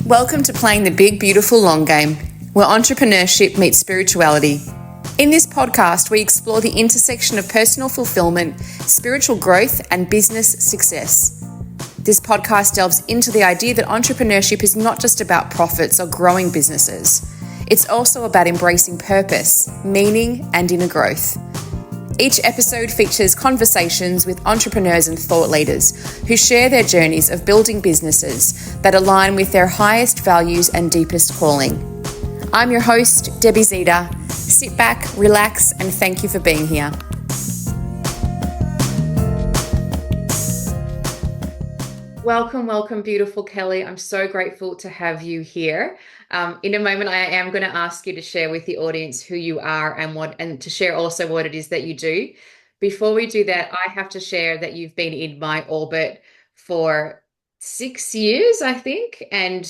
Welcome to Playing the Big, Beautiful Long Game, where entrepreneurship meets spirituality. In this podcast, we explore the intersection of personal fulfillment, spiritual growth, and business success. This podcast delves into the idea that entrepreneurship is not just about profits or growing businesses. It's also about embracing purpose, meaning, and inner growth. Each episode features conversations with entrepreneurs and thought leaders who share their journeys of building businesses that align with their highest values and deepest calling. I'm your host, Debbie Zeta. Sit back, relax, and thank you for being here. Welcome, beautiful Kelly. I'm so grateful to have you here. In a moment, I am going to ask you to share with the audience who you are and to share also what it is that you do. Before we do that, I have to share that you've been in my orbit for 6 years, I think, and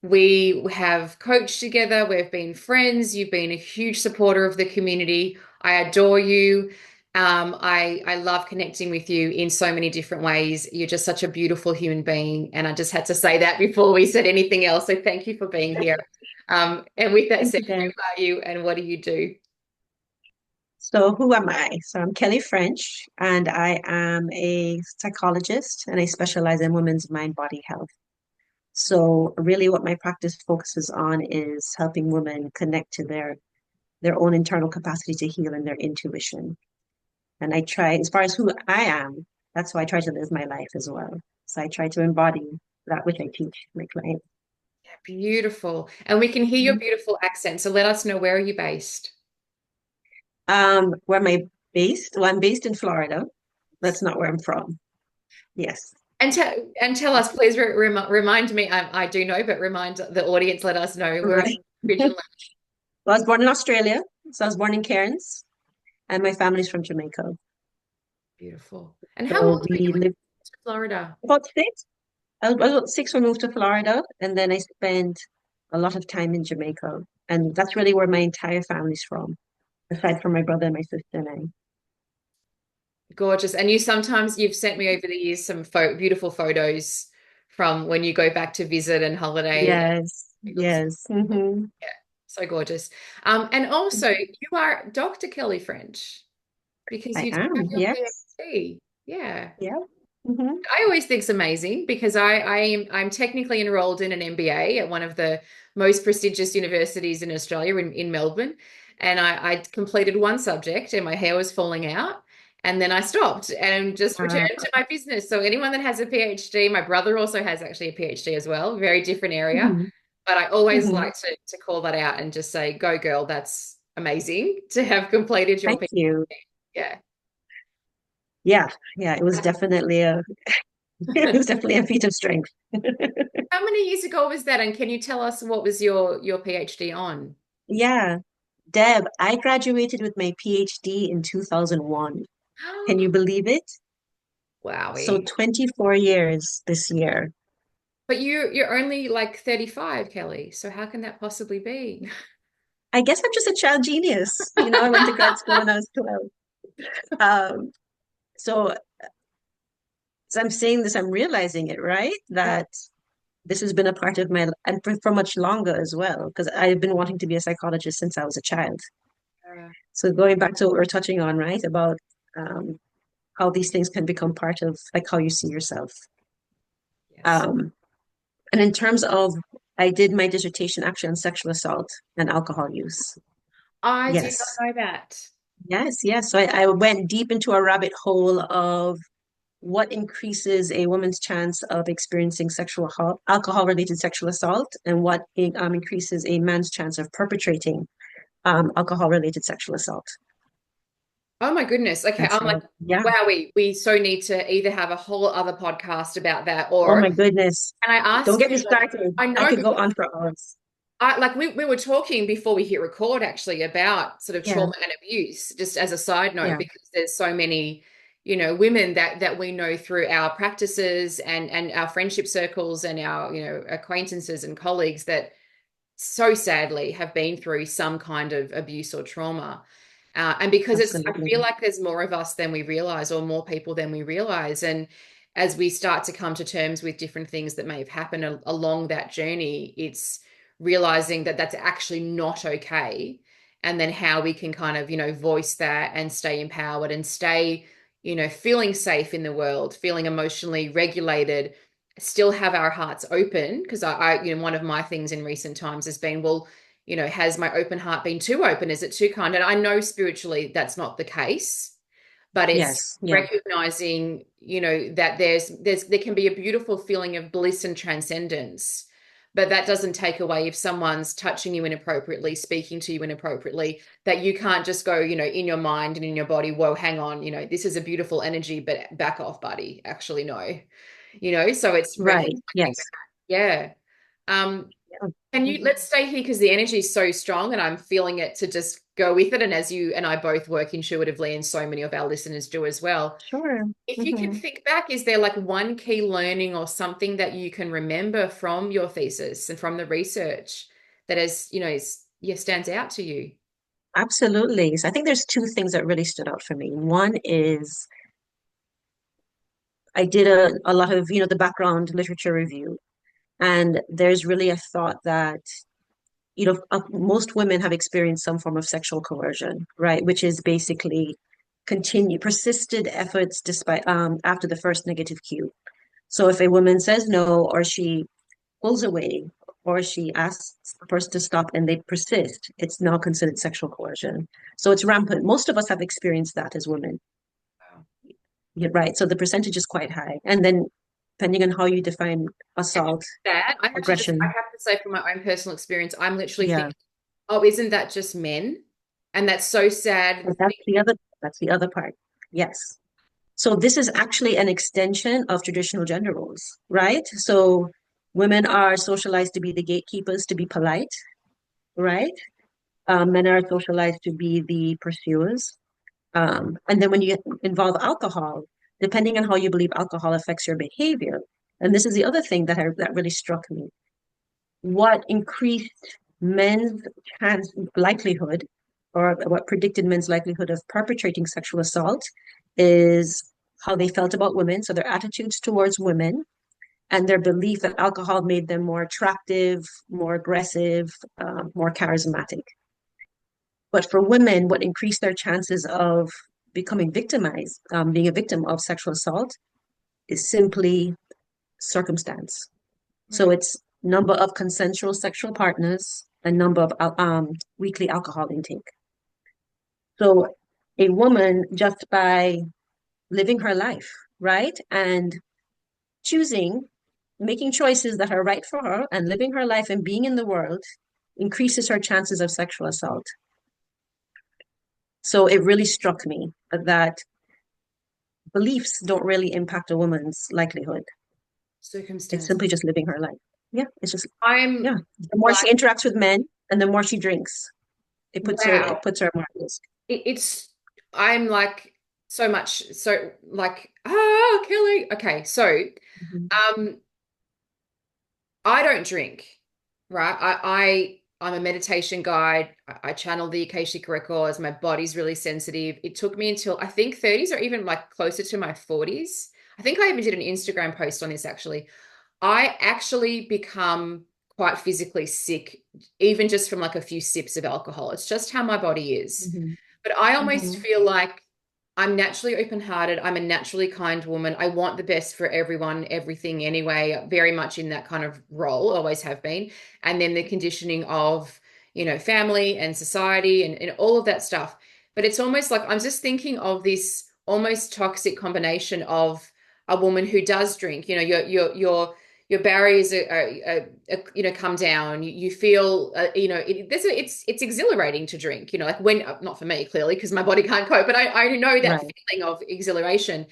we have coached together. We've been friends. You've been a huge supporter of the community. I adore you. I love connecting with you in so many different ways. You're just such a beautiful human being. And I just had to say that before we said anything else. So thank you for being here. And with that said, who are you and what do you do? So who am I? So I'm Kelly Ffrench, and I am a psychologist, and I specialize in women's mind-body health. So really what my practice focuses on is helping women connect to their own internal capacity to heal and their intuition. And I try, as far as who I am, that's how I try to live my life as well. So I try to embody that which I teach my clients. Yeah, beautiful. And we can hear your beautiful accent. So let us know, where are you based? Where am I based? Well, I'm based in Florida. That's not where I'm from. Yes. And tell us, please remind me. I do know, but remind the audience. Let us know where Right. originally. Well, I was born in Australia, so I was born in Cairns, and my family's from Jamaica. Beautiful. And how So long were we you in lived Florida? about six. I was about six when we moved to Florida, and then I spent a lot of time in Jamaica, and that's really where my entire family's from, aside from my brother and my sister and I. Gorgeous. And you've sent me over the years some beautiful photos from when you go back to visit and holiday. Yes, It looks yes. Hmm. yeah, so gorgeous. And also you are Dr. Kelly Ffrench because I you do have am, your yes. PhD. Yeah. Yeah. Hmm. I always think it's amazing because I'm technically enrolled in an MBA at one of the most prestigious universities in Australia in Melbourne. And I completed one subject and my hair was falling out. And then I stopped and just returned to my business. So anyone that has a PhD, my brother also has actually a PhD as well, very different area. Hmm. But I always Hmm. like to call that out and just say, go girl, that's amazing to have completed your Thank PhD. you. Yeah. Yeah, yeah, it was definitely a it was definitely a feat of strength. How many years ago was that? And can you tell us what was your PhD on? Yeah, Deb, I graduated with my PhD in 2001. Can you believe it? So Wowie. 24 years this year. But you're only like 35, Kelly. So how can that possibly be? I guess I'm just a child genius. I went to grad school when I was 12. Um, so as I'm saying this, I'm realizing it, right? That this has been a part of my and for much longer as well, because I've been wanting to be a psychologist since I was a child. So going back to what we're touching on, right, about um, how these things can become part of like how you see yourself. Yes. Um, and in terms of, I did my dissertation actually on sexual assault and alcohol use. I did not Yes, know that. yes, yes. So I went deep into a rabbit hole of what increases a woman's chance of experiencing alcohol-related sexual assault, and what increases a man's chance of perpetrating alcohol-related sexual assault. Oh my goodness. Okay. And I'm like, so, yeah. wow, we so need to either have a whole other podcast about that Oh or my goodness. and I Don't ask get me you, like, started. I I know could go because on for hours. we were talking before we hit record actually about sort of Yeah, trauma and abuse, just as a side note, yeah, because there's so many, women that we know through our practices and our friendship circles and our, acquaintances and colleagues that so sadly have been through some kind of abuse or trauma. And because I absolutely. feel like there's more of us than we realize, or more people than we realize. And as we start to come to terms with different things that may have happened along that journey, it's realizing that that's actually not okay. And then how we can kind of, voice that and stay empowered and stay, feeling safe in the world, feeling emotionally regulated, still have our hearts open. Because one of my things in recent times has been, well, has my open heart been too open? Is it too kind? And I know spiritually that's not the case, but it's Yes, yeah, recognizing, that there can be a beautiful feeling of bliss and transcendence, but that doesn't take away if someone's touching you inappropriately, speaking to you inappropriately, that you can't just go, in your mind and in your body, whoa, hang on, this is a beautiful energy, but back off, buddy. Actually, no, so it's right. recognizing that. Yes. Yeah. Yeah. And Mhm. let's stay here because the energy is so strong and I'm feeling it to just go with it. And as you and I both work intuitively, and so many of our listeners do as well. Sure. If you can Hmm. think back, is there like one key learning or something that you can remember from your thesis and from the research that stands out to you? Absolutely. So I think there's two things that really stood out for me. One is I did a lot of, the background literature review, and there's really a thought that, most women have experienced some form of sexual coercion, right? Which is basically persisted efforts despite after the first negative cue. So if a woman says no, or she pulls away, or she asks the person to stop and they persist, it's now considered sexual coercion. So it's rampant. Most of us have experienced that as women. Wow. You're right. So the percentage is quite high. And then depending on how you define And assault, that I aggression, have to say from my own personal experience, I'm literally yeah. thinking, oh, isn't that just men? And that's so sad. But that's the other part. Yes. So this is actually an extension of traditional gender roles, right? So women are socialized to be the gatekeepers, to be polite, right? Men are socialized to be the pursuers. And then when you involve alcohol, depending on how you believe alcohol affects your behavior, and this is the other thing that really struck me. What increased men's chance likelihood, or what predicted men's likelihood of perpetrating sexual assault, is how they felt about women, so their attitudes towards women, and their belief that alcohol made them more attractive, more aggressive, more charismatic. But for women, what increased their chances of becoming victimized, being a victim of sexual assault, is simply circumstance. So Right. it's number of consensual sexual partners and number of weekly alcohol intake. So a woman, just by living her life, right, and choosing, making choices that are right for her and living her life and being in the world, increases her chances of sexual assault. So it really struck me that beliefs don't really impact a woman's likelihood. It's Circumstance. simply just living her life. Yeah, it's just, I'm yeah. The more like, she interacts with men and the more she drinks, it wow. puts her more at risk. It's I'm like so much so like Kelly. Okay, so Mhm. um I don't drink, right? I'm a meditation guide. I channel the Akashic records. My body's really sensitive. It took me until I think 30s or even like closer to my 40s. I think I even did an Instagram post on this actually. I actually become quite physically sick, even just from like a few sips of alcohol. It's just how my body is. Mhm. But I almost Mhm. feel like I'm naturally open-hearted. I'm a naturally kind woman. I want the best for everyone, everything anyway, very much in that kind of role, always have been. And then the conditioning of, family and society and all of that stuff. But it's almost like I'm just thinking of this almost toxic combination of a woman who does drink, your barriers come down. You feel it's exhilarating to drink, like when not for me clearly because my body can't cope, but I know that Right. feeling of exhilaration.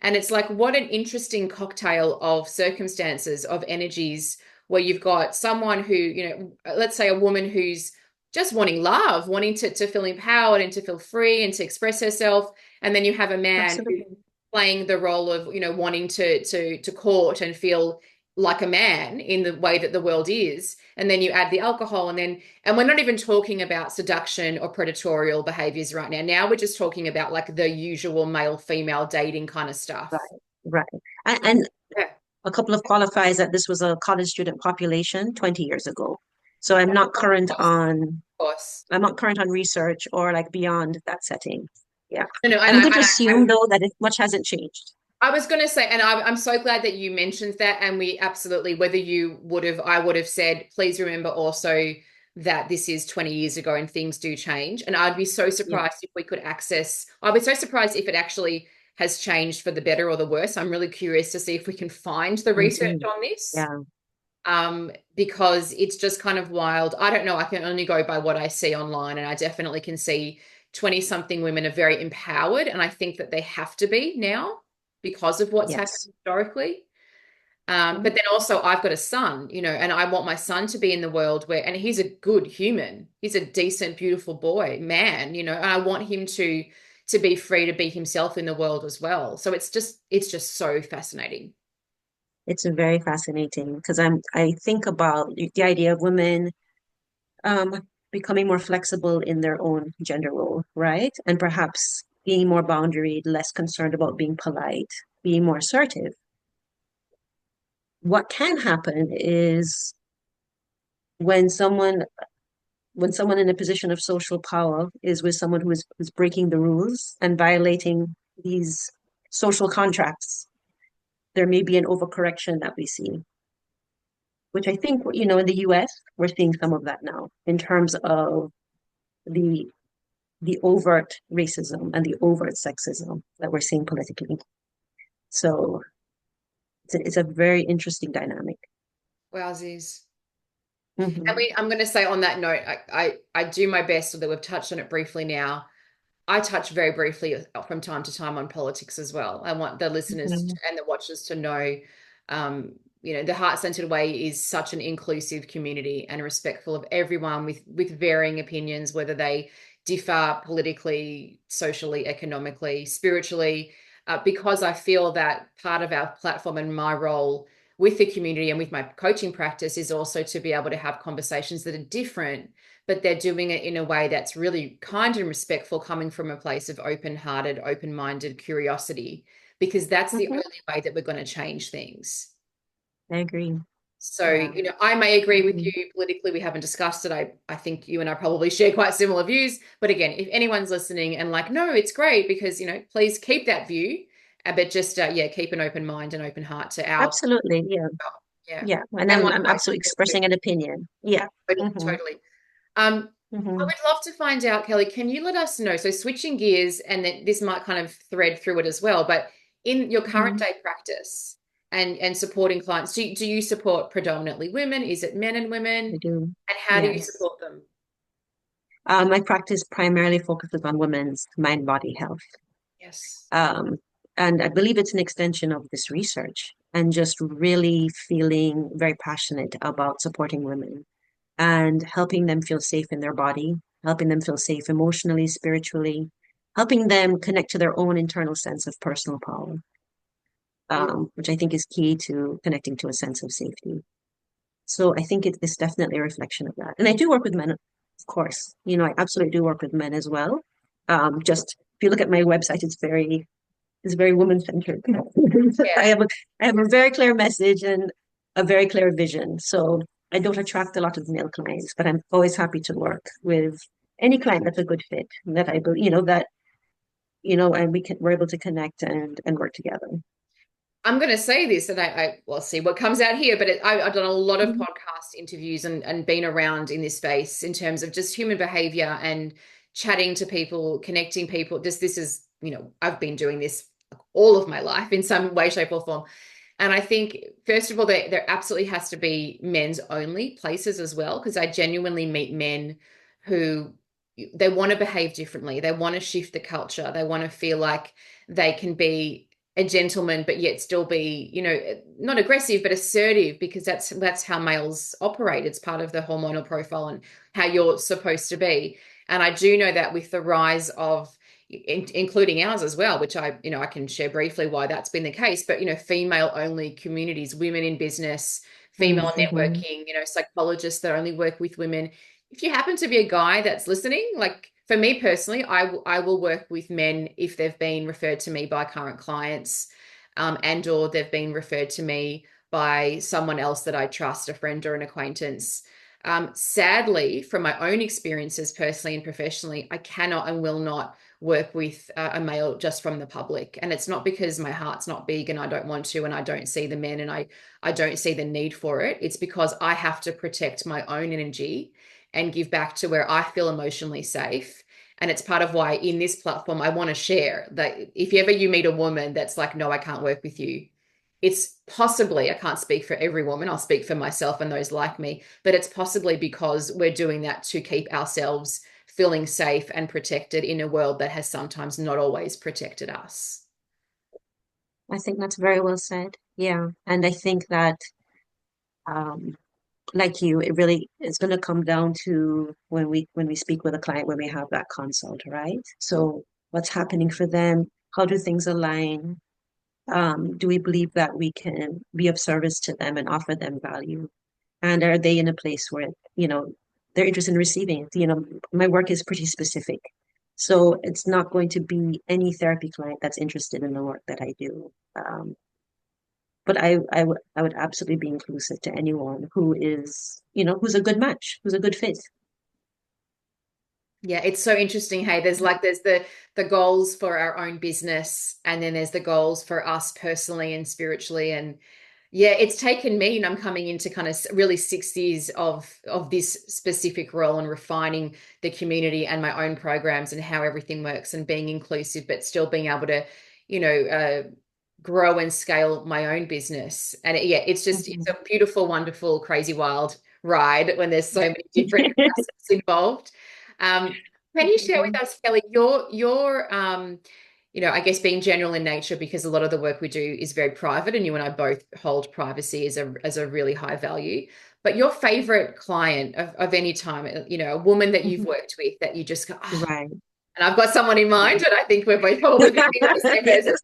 And it's like what an interesting cocktail of circumstances, of energies, where you've got someone who, let's say a woman who's just wanting love, wanting to feel empowered and to feel free and to express herself, and then you have a man who's Absolutely. playing the role of, wanting to court and feel like a man in the way that the world is. And then you add the alcohol, and we're not even talking about seduction or predatorial behaviors right now. Now we're just talking about like the usual male female dating kind of Right. stuff. right. And Yeah, a couple of qualifiers that this was a college student population 20 years ago. So I'm not current of on course. I'm not current on research or like beyond that setting. Yeah. No, no, and I'm I, going and to I, assume though that much hasn't changed. I was going to say, and I'm so glad that you mentioned that. And we absolutely, whether you would have, I would have said, please remember also that this is 20 years ago and things do change. And I'd be so Yeah. surprised if we could access, I'd be so surprised if it actually has changed for the better or the worse. I'm really curious to see if we can find the research Mhm. on this. Yeah. Because it's just kind of wild. I don't know. I can only go by what I see online, and I definitely can see 20 something women are very empowered. And I think that they have to be now because of what's happened Yes. historically. Mhm. But then also, I've got a son, and I want my son to be in the world where, and he's a good human, he's a decent, beautiful boy, man, and I want him to be free to be himself in the world as well. So it's just so fascinating. It's very fascinating because I think about the idea of women becoming more flexible in their own gender role, right? And perhaps being more boundaried, less concerned about being polite, being more assertive. What can happen is when someone when someone in a position of social power is with someone who's breaking the rules and violating these social contracts, there may be an overcorrection that we see, which I think, in the US, we're seeing some of that now in terms of the the overt racism and the overt sexism that we're seeing politically. So it's a very interesting dynamic. Wowsies. And Hmm. I'm going to say on that note, I do my best, although we've touched on it briefly now. I touch very briefly from time to time on politics as well. I want the listeners Hmm. and the watchers to know, the Heart Centered Way is such an inclusive community and respectful of everyone with varying opinions, whether they differ politically, socially, economically, spiritually, because I feel that part of our platform and my role with the community and with my coaching practice is also to be able to have conversations that are different, but they're doing it in a way that's really kind and respectful, coming from a place of open-hearted, open-minded curiosity, because that's the Hmm. only way that we're going to change things. I agree. So, Yeah. I may agree with Hmm. you politically. We haven't discussed it. I think you and I probably share quite similar views. But again, if anyone's listening and like, no, it's great because, please keep that view, but just, yeah, keep an open mind and open heart to our, Absolutely. Yeah. yeah. Yeah. And And I'm likewise, absolutely expressing an opinion. Yeah. totally, Hmm. totally. I Hmm. would love to find out, Kelly, can you let us know? So switching gears, and that this might kind of thread through it as well, but in your current Hmm. day practice and supporting clients, do you support predominantly women? Is it men and women? I do. And how do you Yes. support them? My practice primarily focuses on women's mind-body health. Yes. Um, and I believe it's an extension of this research and just really feeling very passionate about supporting women and helping them feel safe in their body, helping them feel safe emotionally, spiritually, helping them connect to their own internal sense of personal power, which I think is key to connecting to a sense of safety. So I think it's definitely a reflection of that. And I do work with men, of course. I absolutely do work with men as well. Just if you look at my website, it's very woman centered. I Yeah. have a I have a very clear message and a very clear vision. So I don't attract a lot of male clients, but I'm always happy to work with any client that's a good fit that I believe, and we're able to connect and work together. I'm going to say this, and we'll see what comes out here. But I've done a lot of Mhm. podcast interviews and been around in this space in terms of just human behavior and chatting to people, connecting people. Just this is, I've been doing this all of my life in some way, shape, or form. And I think, first of all, there absolutely has to be men's only places as well, because I genuinely meet men who they want to behave differently. They want to shift the culture. They want to feel like they can be a gentleman, but yet still be, not aggressive, but assertive, because that's how males operate. It's part of the hormonal profile and how you're supposed to be. And I do know that with the rise of including ours as well, which I can share briefly why that's been the case, but female only communities, women in business, female Mm-hmm. networking, psychologists that only work with women. If you happen to be a guy that's listening, like for me personally, I will work with men if they've been referred to me by current clients. and or they've been referred to me by someone else that I trust, a friend or an acquaintance. Sadly, from my own experiences personally and professionally, I cannot and will not work with a male just from the public. And it's not because my heart's not big and I don't want to, and I don't see the men, and I don't see the need for it. It's because I have to protect my own energy and give back to where I feel emotionally safe. And it's part of why in this platform, I want to share that if ever you meet a woman that's like, no, I can't work with you, it's possibly, I can't speak for every woman, I'll speak for myself and those like me, but it's possibly because we're doing that to keep ourselves feeling safe and protected in a world that has sometimes not always protected us. I think that's very well said. Yeah. And I think that, um, like you, it really it's going to come down to when we speak with a client, when we have that consult, right? So what's happening for them? How do things align? Do we believe that we can be of service to them and offer them value? And are they in a place where, they're interested in receiving it? My work is pretty specific. So it's not going to be any therapy client that's interested in the work that I do. But I would absolutely be inclusive to anyone who is, who's a good match, who's a good fit. Yeah, it's so interesting. Hey, there's the goals for our own business, and then there's the goals for us personally and spiritually. And yeah, it's taken me, and I'm coming into kind of really 6 years of this specific role and refining the community and my own programs and how everything works and being inclusive, but still being able to, you know, grow and scale my own business. And yeah, it's Mhm. a beautiful, wonderful, crazy, wild ride when there's so many different facets involved. Um, can you share with us, Kelly, I guess being general in nature, because a lot of the work we do is very private, and you and I both hold privacy as a really high value. But your favorite client of any time, a woman that you've Mhm. worked with that you just go, oh, Right. and I've got someone in mind, and I think we're both probably thinking of the same person.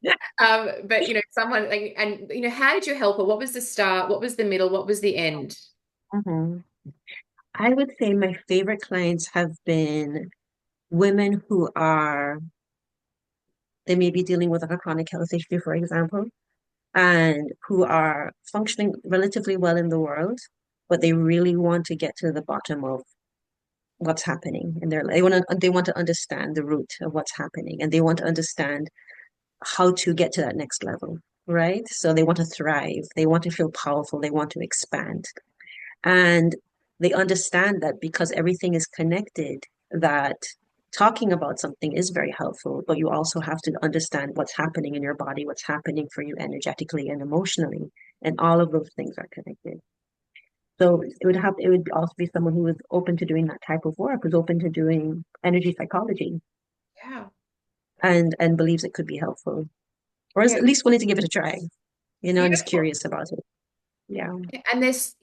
But someone like, and how did you help her? What was the start? What was the middle? What was the end? Mhm. I would say my favorite clients have been women who they may be dealing with like a chronic health issue, for example, and who are functioning relatively well in the world, but they really want to get to the bottom of what's happening in their life. They want to understand the root of what's happening, and they want to understand how to get to that next level, right? So they want to thrive, they want to feel powerful, they want to expand. And they understand that because everything is connected, that talking about something is very helpful, but you also have to understand what's happening in your body, what's happening for you energetically and emotionally. And all of those things are connected. So it would also be someone who is open to doing that type of work, who's open to doing energy psychology Yeah. and believes it could be helpful, or is Yeah. at least willing to give it a try, and is Beautiful. curious about it. Yeah. And there's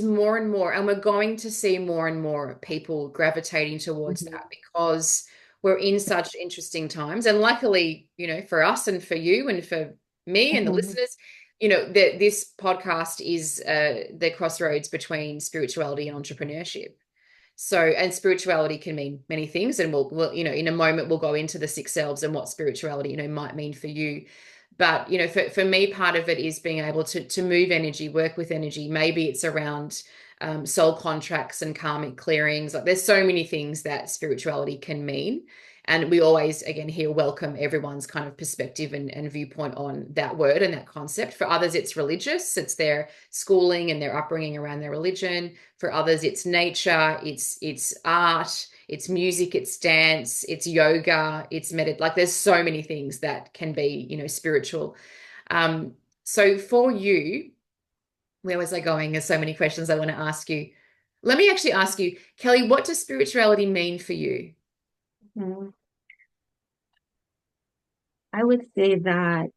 more and more, and we're going to see more and more people gravitating towards Mhm. that because we're in such interesting times. And luckily, for us and for you and for me and the Mhm. listeners, this podcast is the crossroads between spirituality and entrepreneurship. So, and spirituality can mean many things, and we'll in a moment we'll go into the six selves and what spirituality might mean for you. But for me, part of it is being able to move energy, work with energy. Maybe it's around soul contracts and karmic clearings. Like there's so many things that spirituality can mean. And we always, again, here welcome everyone's kind of perspective and viewpoint on that word and that concept. For others, it's religious, it's their schooling and their upbringing around their religion. For others, it's nature, it's art, it's music, it's dance, it's yoga, it's like there's so many things that can be, spiritual. So for you, where was I going? There's so many questions I want to ask you. Let me actually ask you, Kelly, what does spirituality mean for you? Mhm. I would say that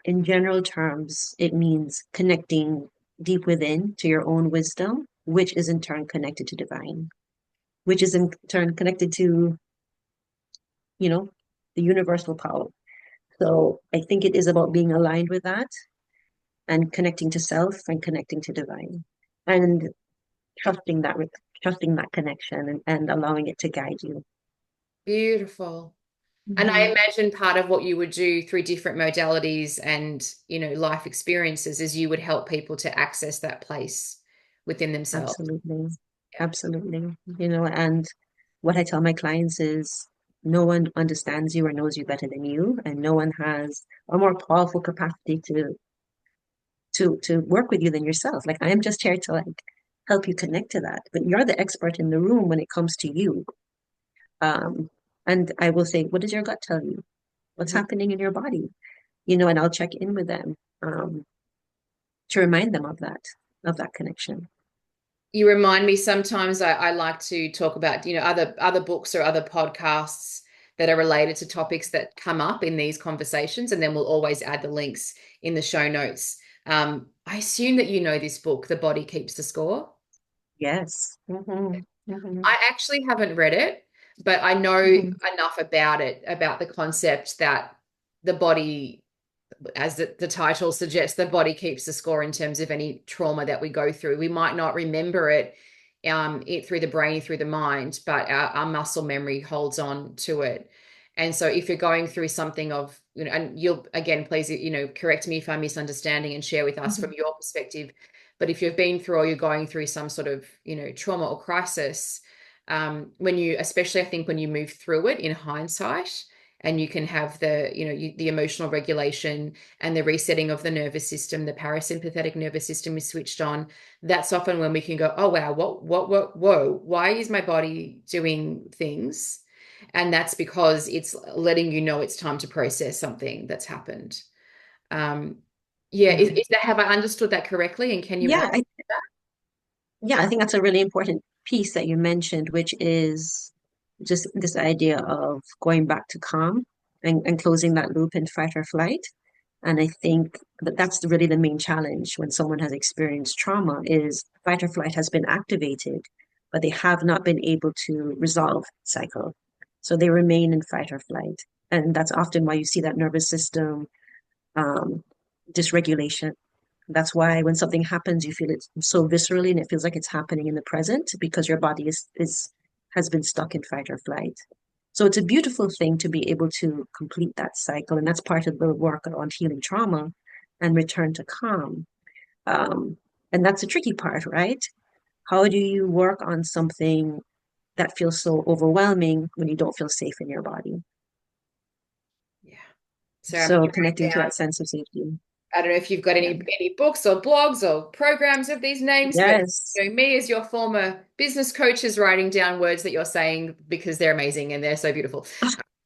in general terms, it means connecting deep within to your own wisdom, which is in turn connected to divine, which is in turn connected to, you know, the universal power. So I think it is about being aligned with that and connecting to self and connecting to divine and trusting that trusting that connection and allowing it to guide you. Beautiful. And I Mhm. imagine part of what you would do through different modalities and, life experiences is you would help people to access that place within themselves. Absolutely. Yeah. Absolutely. And what I tell my clients is no one understands you or knows you better than you, and no one has a more powerful capacity to work with you than yourself. Like I am just here to like help you connect to that, but you're the expert in the room when it comes to you. Um, and I will say, what does your gut tell you? What's Mhm. happening in your body? And I'll check in with them to remind them of that connection. You remind me sometimes I like to talk about, other books or other podcasts that are related to topics that come up in these conversations, and then we'll always add the links in the show notes. I assume that you know this book, The Body Keeps the Score. Yes. I actually haven't read it, but I know Hmm. enough about it, about the concept that the body, as the title suggests, the body keeps the score in terms of any trauma that we go through. We might not remember it through the brain, through the mind, but our muscle memory holds on to it. And so if you're going through something of, and you'll again, please, correct me if I'm misunderstanding and share with us from Hmm. your perspective. But if you've been through or you're going through some sort of, trauma or crisis, especially I think when you move through it in hindsight, and you can have the emotional regulation and the resetting of the nervous system, the parasympathetic nervous system is switched on. That's often when we can go, oh wow, what, whoa, why is my body doing things? And that's because it's letting you know it's time to process something that's happened. um yeah, Yeah. is that, have I understood that correctly, and can you add Yeah, to that? I think that's a really important piece that you mentioned, which is just this idea of going back to calm and closing that loop in fight or flight. And I think that that's really the main challenge when someone has experienced trauma is fight or flight has been activated, but they have not been able to resolve cycle. So they remain in fight or flight. And that's often why you see that nervous system um, dysregulation. That's why when something happens, you feel it so viscerally and it feels like it's happening in the present because your body is has been stuck in fight or flight. So it's a beautiful thing to be able to complete that cycle. And that's part of the work on healing trauma and return to calm. Um, and that's the tricky part, right? How do you work on something that feels so overwhelming when you don't feel safe in your body? Yeah, so I'm So connecting writing to down. that sense of safety. I don't know if you've got Yeah. any books or blogs or programs of these names, but Yes. me as your former business coach is writing down words that you're saying because they're amazing and they're so beautiful,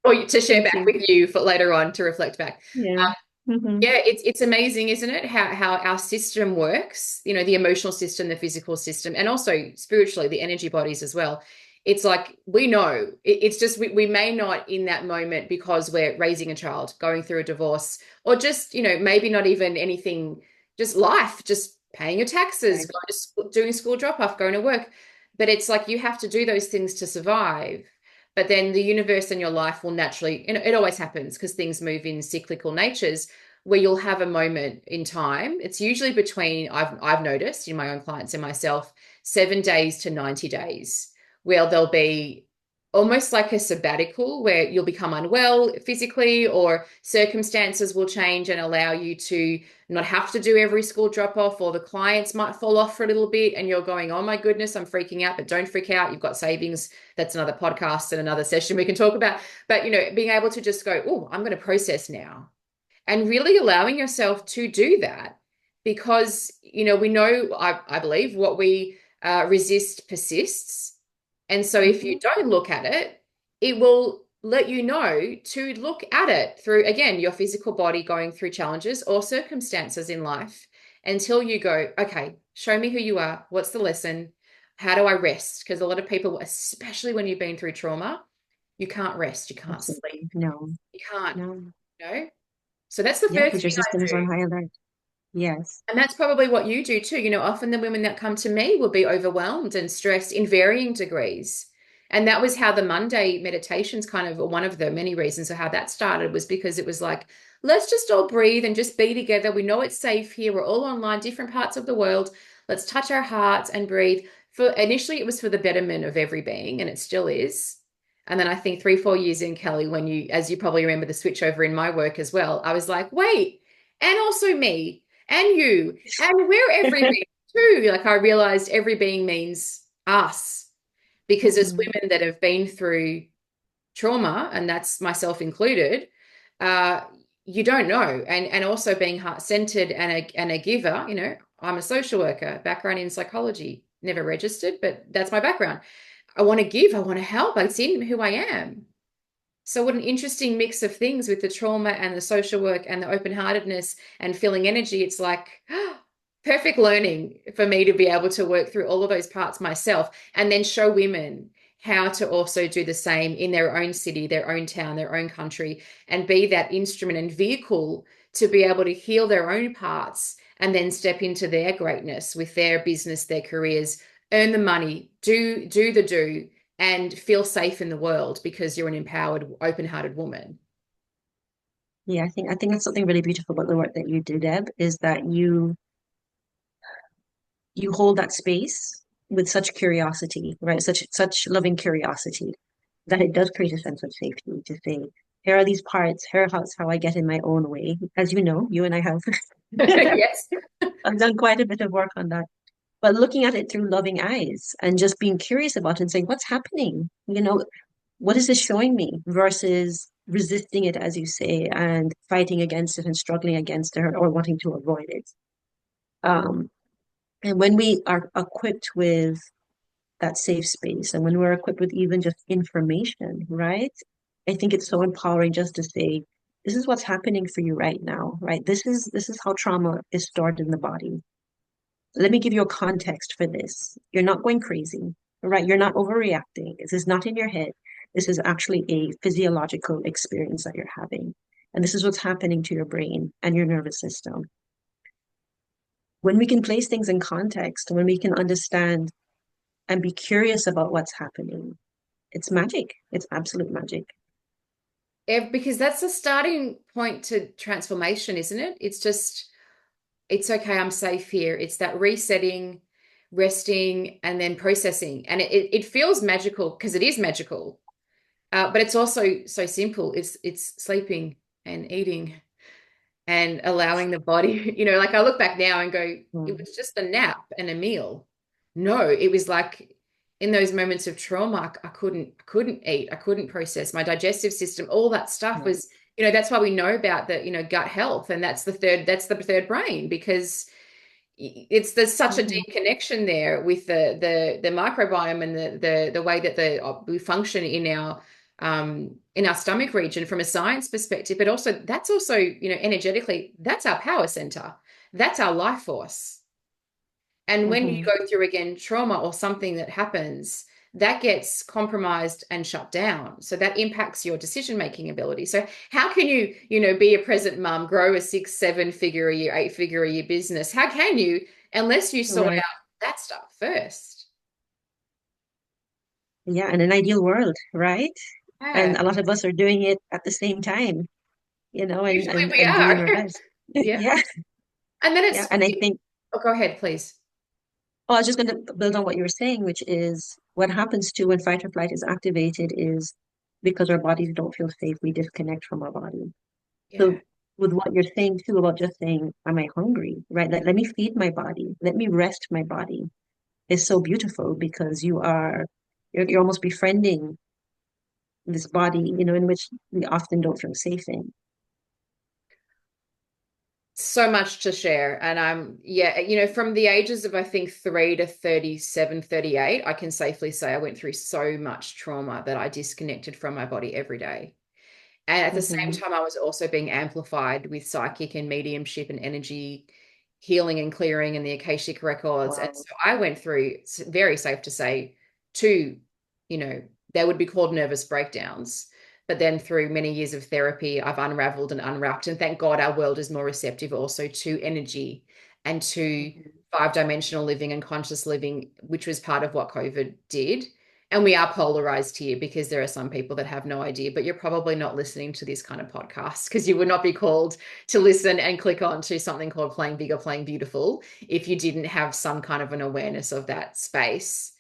or to share Thank back you. with you for later on to reflect back. Yeah. Hmm. Yeah, it's amazing, isn't it? How our system works, the emotional system, the physical system, and also spiritually, the energy bodies as well. It's like we know. It's just we may not in that moment because we're raising a child, going through a divorce, or just, maybe not even anything, just life, just paying your taxes, Right. going to school, doing school drop off, going to work. But it's like you have to do those things to survive. But then the universe and your life will naturally, it always happens because things move in cyclical natures where you'll have a moment in time. It's usually between, I've noticed in my own clients and myself, 7 days to 90 days, where there'll be almost like a sabbatical where you'll become unwell physically, or circumstances will change and allow you to not have to do every school drop off, or the clients might fall off for a little bit and you're going, oh my goodness, I'm freaking out. But don't freak out, you've got savings. That's another podcast and another session we can talk about. But being able to just go, oh, I'm going to process now, and really allowing yourself to do that, because we know, I believe what we resist persists. And so if you Hmm. don't look at it, it will let you know to look at it through, again, your physical body going through challenges or circumstances in life, until you go, okay, show me who you are, what's the lesson, how do I rest? Because a lot of people, especially when you've been through trauma, you can't rest, you can't Absolutely. sleep, No, you can't, no. you know so that's the Yeah, first because your thing I system is on do. high alert. Yes. And that's probably what you do too. Often the women that come to me will be overwhelmed and stressed in varying degrees. And that was how the Monday meditations kind of, or one of the many reasons of how that started, was because it was like, let's just all breathe and just be together. We know it's safe here. We're all online, different parts of the world. Let's touch our hearts and breathe. For initially, it was for the betterment of every being, and it still is. And then I think 3, 4 years in, Kelly, when you, as you probably remember, the switch over in my work as well, I was like, wait, and also me and you, and we're every being too. Like I realized every being means us because as Mhm. women that have been through trauma, and that's myself included, uh, you don't know. And also being heart-centered and a giver, I'm a social worker, background in psychology, never registered, but that's my background. I want to give, I want to help. It's in who I am. So what an interesting mix of things with the trauma and the social work and the open-heartedness and feeling energy. It's like perfect learning for me to be able to work through all of those parts myself and then show women how to also do the same in their own city, their own town, their own country, and be that instrument and vehicle to be able to heal their own parts and then step into their greatness with their business, their careers, earn the money, do the do, and feel safe in the world because you're an empowered, open-hearted woman. Yeah, I think that's something really beautiful about the work that you do, Deb, is that you hold that space with such curiosity, right? Such loving curiosity that it does create a sense of safety to say, here are these parts, here's how I get in my own way. As you know, you and I have Yes. I've done quite a bit of work on that. But looking at it through loving eyes and just being curious about it and saying, what's happening? What is this showing me versus resisting it, as you say, and fighting against it and struggling against it or wanting to avoid it. Um, and when we are equipped with that safe space and when we're equipped with even just information, right? I think it's so empowering just to say, this is what's happening for you right now, right? This is how trauma is stored in the body. Let me give you a context for this. You're not going crazy, right? You're not overreacting. This is not in your head. This is actually a physiological experience that you're having. And this is what's happening to your brain and your nervous system. When we can place things in context, when we can understand and be curious about what's happening, it's magic. It's absolute magic. Because that's the starting point to transformation, isn't it? It's just, it's okay, I'm safe here. It's that resetting, resting, and then processing. And it feels magical because it is magical. But it's also so simple. It's sleeping and eating and allowing the body, like I look back now and go, it Mm. was just a nap and a meal. No, it was like in those moments of trauma, I couldn't eat, I couldn't process my digestive system, all that stuff Right. was, that's why we know about the, gut health, and that's the third brain because there's such a Mhm. deep connection there with the microbiome and the way that we function in our stomach region from a science perspective, but also that's also energetically that's our power center, that's our life force. And when you Mhm. go through again trauma or something that happens, that gets compromised and shut down. So that impacts your decision making ability. So how can you, be a present mum, grow a 6, 7 figure a year, 8 figure a year business? How can you, unless you sort Right. out that stuff first? Yeah, in an ideal world, right? Yeah, And a lot of us are doing it at the same time, and usually and we and doing are. our best. Yeah. Yeah, And then yeah. it's, And I think, oh, go ahead, please. oh, I was just going to build on what you were saying, which is what happens too when fight or flight is activated is because our bodies don't feel safe, we disconnect from our body. Yeah. So with what you're saying too about just saying, am I hungry? Right? Let me feed my body. Let me rest my body is so beautiful because you're almost befriending this body, in which we often don't feel safe in. So much to share. And yeah, from the ages of I think 3 to 37, 38, I can safely say I went through so much trauma that I disconnected from my body every day. And at the same Hmm. time, I was also being amplified with psychic and mediumship and energy healing and clearing and the Akashic records. And Wow. so I went through, it's very safe to say, two, you know, they would be called nervous breakdowns. But then through many years of therapy, I've unraveled and unwrapped. And thank God our world is more receptive also to energy and to Mhm. five-dimensional living and conscious living, which was part of what COVID did. And we are polarized here because there are some people that have no idea, but you're probably not listening to this kind of podcast because you would not be called to listen and click on to something called Playing Big or Playing Beautiful if you didn't have some kind of an awareness of that space.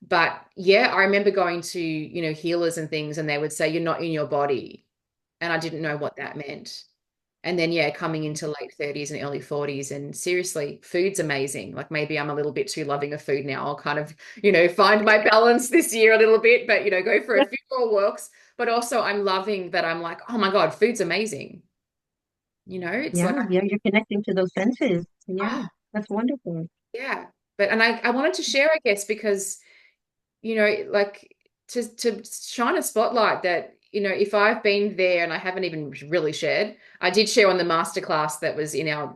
But yeah, I remember going to, healers and things, and they would say, you're not in your body. And I didn't know what that meant. And then, yeah, coming into late 30s and early 40s. And seriously, food's amazing. Like maybe I'm a little bit too loving of food now. I'll kind of, find my balance this year a little bit, but, go for a few more walks. But also, I'm loving that I'm like, oh my God, food's amazing. It's like, Yeah, yeah, you're connecting to those senses. Yeah, oh, that's wonderful. yeah. But, and I wanted to share, I guess, because like to shine a spotlight that, if I've been there and I haven't even really shared, I did share on the masterclass that was in our,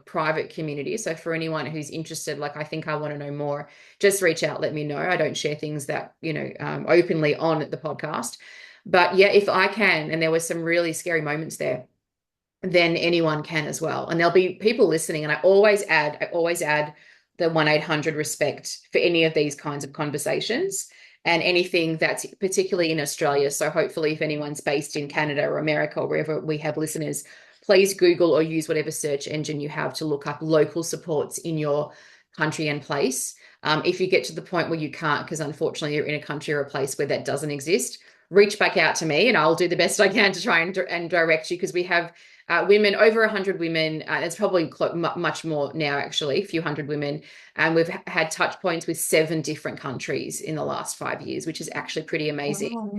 private community. So for anyone who's interested, like, I think I want to know more, just reach out, let me know. I don't share things that, openly on the podcast. But yeah, if I can, and there were some really scary moments there, then anyone can as well. And there'll be people listening. And I always add the 1-800 respect for any of these kinds of conversations and anything that's particularly in Australia. So hopefully if anyone's based in Canada or America or wherever we have listeners, please Google or use whatever search engine you have to look up local supports in your country and place. If you get to the point where you can't, because unfortunately you're in a country or a place where that doesn't exist, reach back out to me and I'll do the best I can to try and direct you, because we have women, over 100 women. It's probably much more now, actually, a few hundred women. And we've had touch points with 7 different countries in the last 5 years, which is actually pretty amazing. Wow.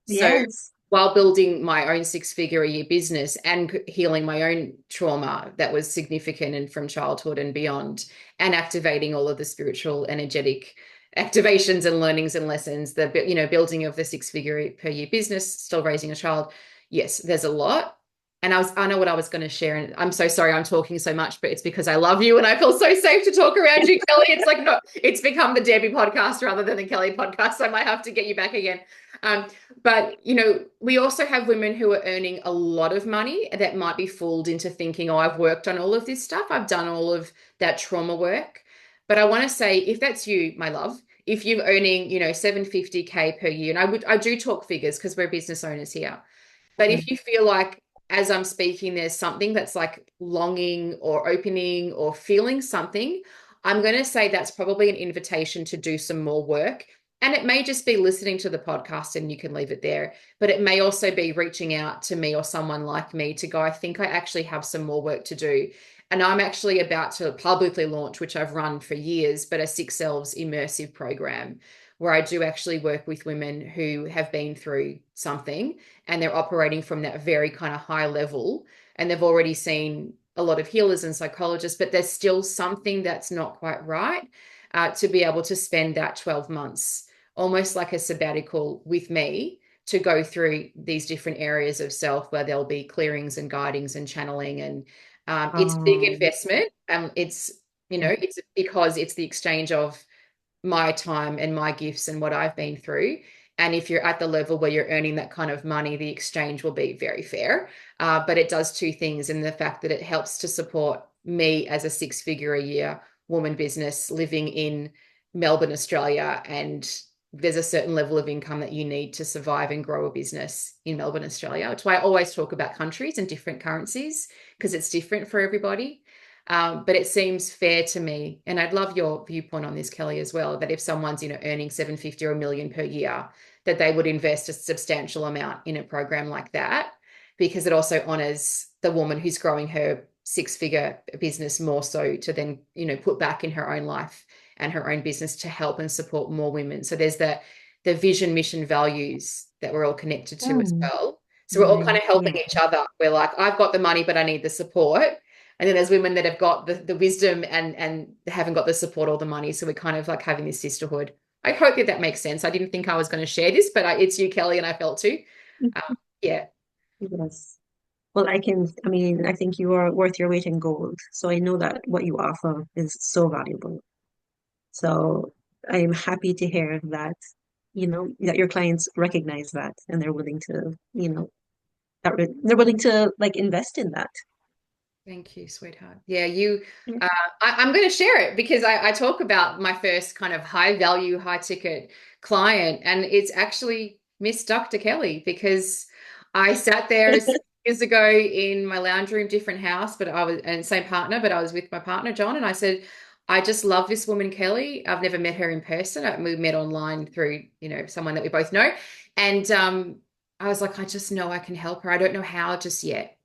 So Yes. while building my own 6-figure a year business and healing my own trauma that was significant and from childhood and beyond, and activating all of the spiritual, energetic activations and learnings and lessons, the building of the 6-figure per year business, still raising a child. Yes, there's a lot. And I know what I was going to share. And I'm so sorry I'm talking so much, but it's because I love you and I feel so safe to talk around you, Kelly. It's like, no, it's become the Debbie podcast rather than the Kelly podcast. So I might have to get you back again. Um, but, we also have women who are earning a lot of money that might be fooled into thinking, oh, I've worked on all of this stuff. I've done all of that trauma work. But I want to say, if that's you, my love, if you're earning, 750K per year, and I do talk figures because we're business owners here. But if you feel like, as I'm speaking, there's something that's like longing or opening or feeling something, I'm going to say that's probably an invitation to do some more work. And it may just be listening to the podcast and you can leave it there. But it may also be reaching out to me or someone like me to go, I think I actually have some more work to do. And I'm actually about to publicly launch, which I've run for years, but a Selves immersive program where I do actually work with women who have been through something and they're operating from that very kind of high level, and they've already seen a lot of healers and psychologists, but there's still something that's not quite right, to be able to spend that 12 months almost like a sabbatical with me to go through these different areas of self where there'll be clearings and guidings and channeling. And it's a big Um, investment. It's, yeah. it's because it's the exchange of my time and my gifts and what I've been through. And if you're at the level where you're earning that kind of money, the exchange will be very fair. But it does 2 things, in the fact that it helps to support me as a 6-figure a year woman business living in Melbourne, Australia. And there's a certain level of income that you need to survive and grow a business in Melbourne, Australia. That's why I always talk about countries and different currencies, because it's different for everybody. But it seems fair to me, and I'd love your viewpoint on this, Kelly, as well, that if someone's, earning 750 or a million per year, that they would invest a substantial amount in a program like that, because it also honors the woman who's growing her 6-figure business more so to then, put back in her own life and her own business to help and support more women. So there's the vision, mission, values that we're all connected to as Mm, well. So we're all kind right. of helping Yeah. each other. We're like, I've got the money, but I need the support. And then there's women that have got the wisdom and haven't got the support or the money. So we're kind of like having this sisterhood. I hope that that makes sense. I didn't think I was going to share this, but it's you, Kelly, and I felt too. Um, yeah, Yes. Well, I mean, I think you are worth your weight in gold. So I know that what you offer is so valuable. So I'm happy to hear that, that your clients recognize that and they're willing to, they're willing to like invest in that. thank you, sweetheart. Yeah, you. Yeah. Uh, I'm going to share it because I talk about my first kind of high value, high ticket client, and it's actually Miss Dr. Kelly, because I sat there 6 years ago in my lounge room, different house, but I was, and same partner, but I was with my partner John, and I said, I just love this woman, Kelly. I've never met her in person. We met online through, someone that we both know. And I was like, I just know I can help her. I don't know how just yet.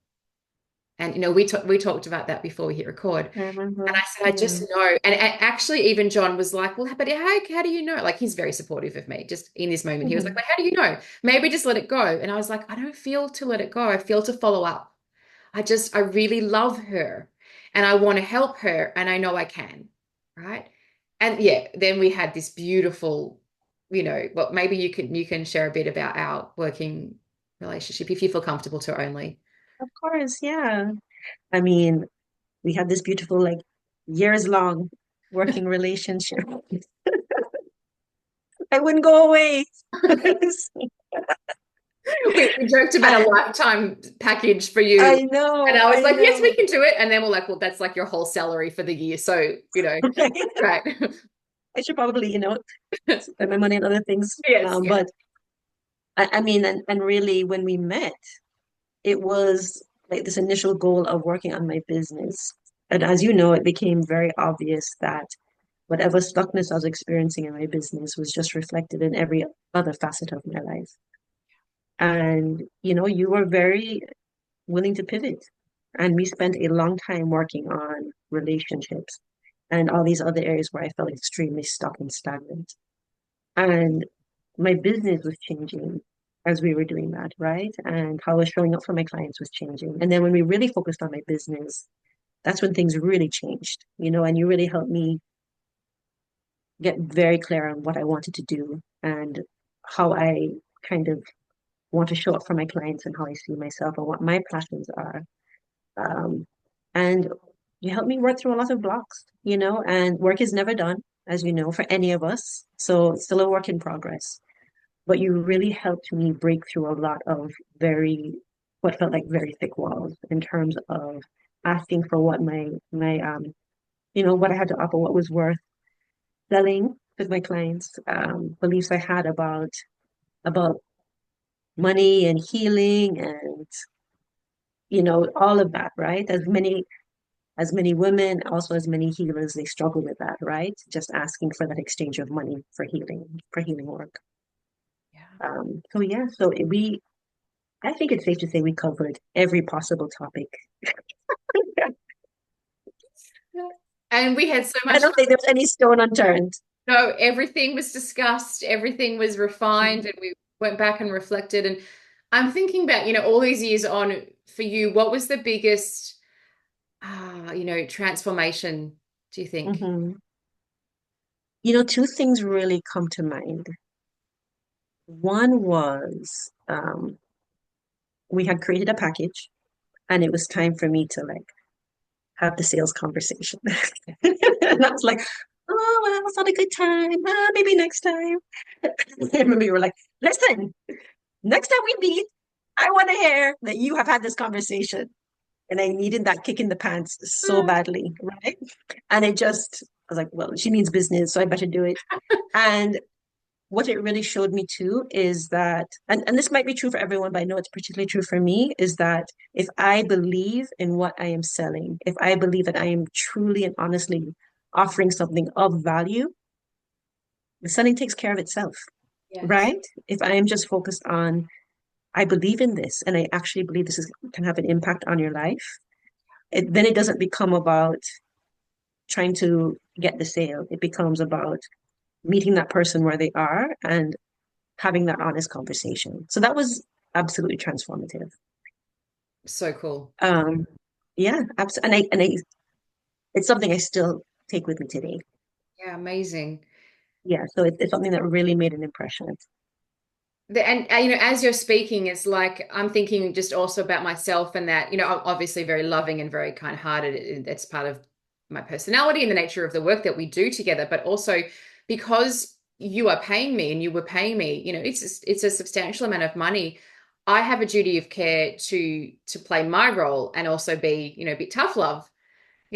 And we talked about that before we hit record. I And remember. I said, I just Yeah. know. And actually, even John was like, well, but how do you know? Like, he's very supportive of me just in this moment. He was like, Mhm. well, how do you know? Maybe just let it go. And I was like, I don't feel to let it go. I feel to follow up. I really love her and I want to help her and I know I can. Right. And yeah, then we had this beautiful, well, maybe you can share a bit about our working relationship if you feel comfortable to only. Of course, yeah. I mean, we had this beautiful, like, years long working relationship. I wouldn't go away. We joked about a I, lifetime package for you. I And know, I was I like, yes, we know. can do it. And then we're like, well, that's like your whole salary for the year. So, right. I should probably, spend my money on other things. Yes, yeah. But I mean, and really, when we met, it was like this initial goal of working on my business. And as you know, it became very obvious that whatever stuckness I was experiencing in my business was just reflected in every other facet of my life. And, you were very willing to pivot. And we spent a long time working on relationships and all these other areas where I felt extremely stuck and stagnant. And my business was changing as we were doing that, right? And how I was showing up for my clients was changing. And then when we really focused on my business, that's when things really changed, and you really helped me get very clear on what I wanted to do and how I kind of want to show up for my clients and how I see myself and what my passions are. Um, and you helped me work through a lot of blocks, and work is never done, as you know, for any of us. So it's still a work in progress. But you really helped me break through a lot of what felt like very thick walls in terms of asking for what what I had to offer, what was worth selling with my clients, beliefs I had about money and healing and all of that, right? As many women, also as many healers, they struggle with that, right? Just asking for that exchange of money for healing work. Yeah. So yeah, I think it's safe to say we covered every possible topic. Yeah. And we had so I much don't fun. think there's any stone unturned. No, everything was discussed, everything was refined, Mhm. and we went back and reflected. And I'm thinking about, all these years on for you, what was the biggest, transformation, do you think? Mhm. Two things really come to mind. One was we had created a package, and it was time for me to like have the sales conversation. And I was like, oh, well, it's not a good time. Maybe next time. I remember you were like, listen, next time we meet, I want to hear that you have had this conversation. And I needed that kick in the pants so badly, right? And I was like, well, she means business, so I better do it. And what it really showed me too is that, and this might be true for everyone, but I know it's particularly true for me, is that if I believe in what I am selling, if I believe that I am truly and honestly offering something of value, the selling takes care of itself, Yes. right? If I am just focused on, I believe in this and I actually believe can have an impact on your life, then it doesn't become about trying to get the sale. It becomes about meeting that person where they are and having that honest conversation. So that was absolutely transformative. So cool. Um, yeah, absolutely. It's something I still take with me today. Yeah, amazing. Yeah, so it's something that really made an impression. And as you're speaking, it's like I'm thinking just also about myself and that, I'm obviously very loving and very kind-hearted. That's part of my personality and the nature of the work that we do together. But also because you are paying me and you were paying me, it's a substantial amount of money. I have a duty of care to play my role and also be, a bit tough love.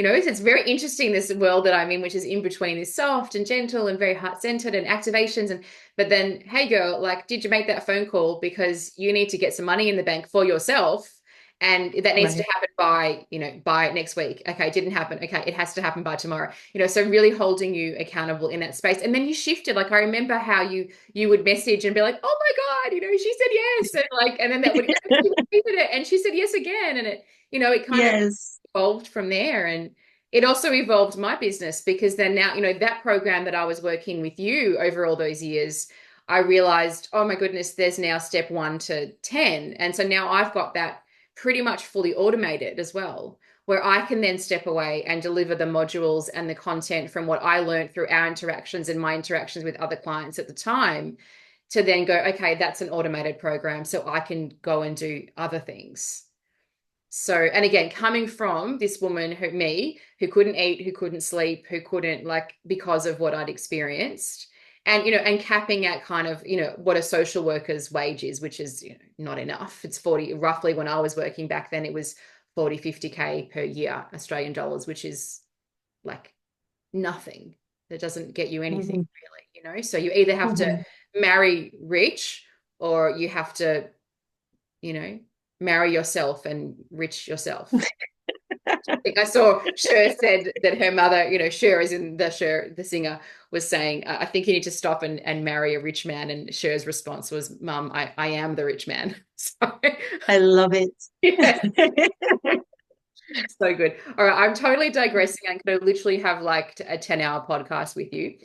It's very interesting, this world that I'm in, which is in between this soft and gentle and very heart-centered and activations. But then, hey girl, like, did you make that phone call because you need to get some money in the bank for yourself? and that needs to Right. happen by, by next week. Okay, it didn't happen. Okay, it has to happen by tomorrow. So really holding you accountable in that space. And then you shifted. Like, I remember how you would message and be like, oh my God, she said yes. And like, and then that would, she repeated it and she said yes again. And it kind of Yes. evolved from there. And it also evolved my business, because then now, that program that I was working with you over all those years, I realized, oh my goodness, there's now step 1 to 10. And so now I've got that pretty much fully automated as well, where I can then step away and deliver the modules and the content from what I learned through our interactions and my interactions with other clients at the time, to then go, okay, that's an automated program, so I can go and do other things. So, and again, coming from this woman, who couldn't eat, who couldn't sleep, who couldn't, like, because of what I'd experienced, and, and capping at kind of, what a social worker's wage is, which is, not enough. It's 40, roughly, when I was working back then, it was 40, 50K per year, Australian dollars, which is like nothing. That doesn't get you anything Hmm. really, so you either have to Hmm. marry rich, or you have to, you know, marry yourself and rich yourself. I think I saw Cher said that her mother, Cher is in Cher, the singer, was saying, I think you need to stop and marry a rich man. And Cher's response was, Mum, I am the rich man. So, I love it. yeah, so good. All right, I'm totally digressing. I'm going to literally have like a 10-hour podcast with you.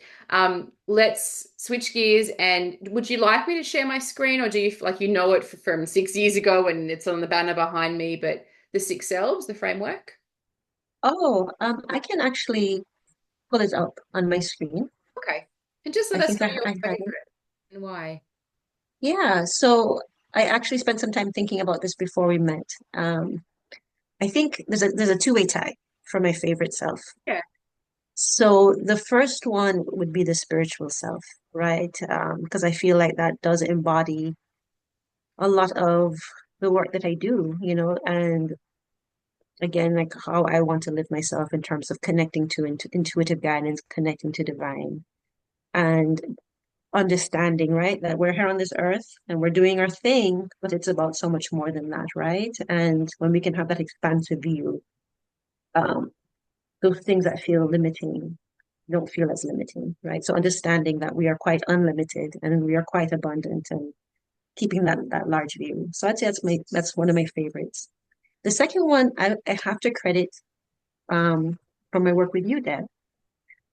Let's switch gears. And would you like me to share my screen, or do you like, it from 6 years ago and it's on the banner behind me, but the six selves, the framework? Oh, I can actually pull it up on my screen. Okay. And just let I us think know I your have it. favorite and why. Yeah, so I actually spent some time thinking about this before we met. I think there's a two-way tie for my favorite self. Yeah. So the first one would be the spiritual self, right? Because I feel like that does embody a lot of the work that I do, and again, like how I want to live myself in terms of connecting to intuitive guidance, connecting to divine, and understanding, right, that we're here on this earth and we're doing our thing, but it's about so much more than that, right? And when we can have that expansive view, um, those things that feel limiting don't feel as limiting, right? So understanding that we are quite unlimited and we are quite abundant, and keeping that large view. So I'd say that's one of my favorites. The second one I have to credit um, from my work with you, Deb.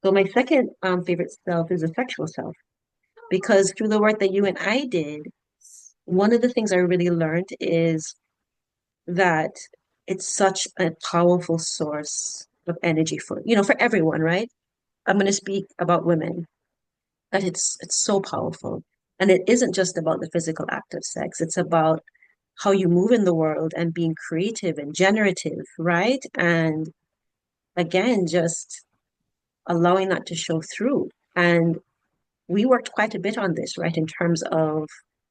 So my second favorite self is a sexual self, because through the work that you and I did, one of the things I really learned is that it's such a powerful source of energy for everyone, right? I'm going to speak about women, that it's so powerful. And it isn't just about the physical act of sex. It's about how you move in the world and being creative and generative, right? And again, just allowing that to show through. And we worked quite a bit on this, right, in terms of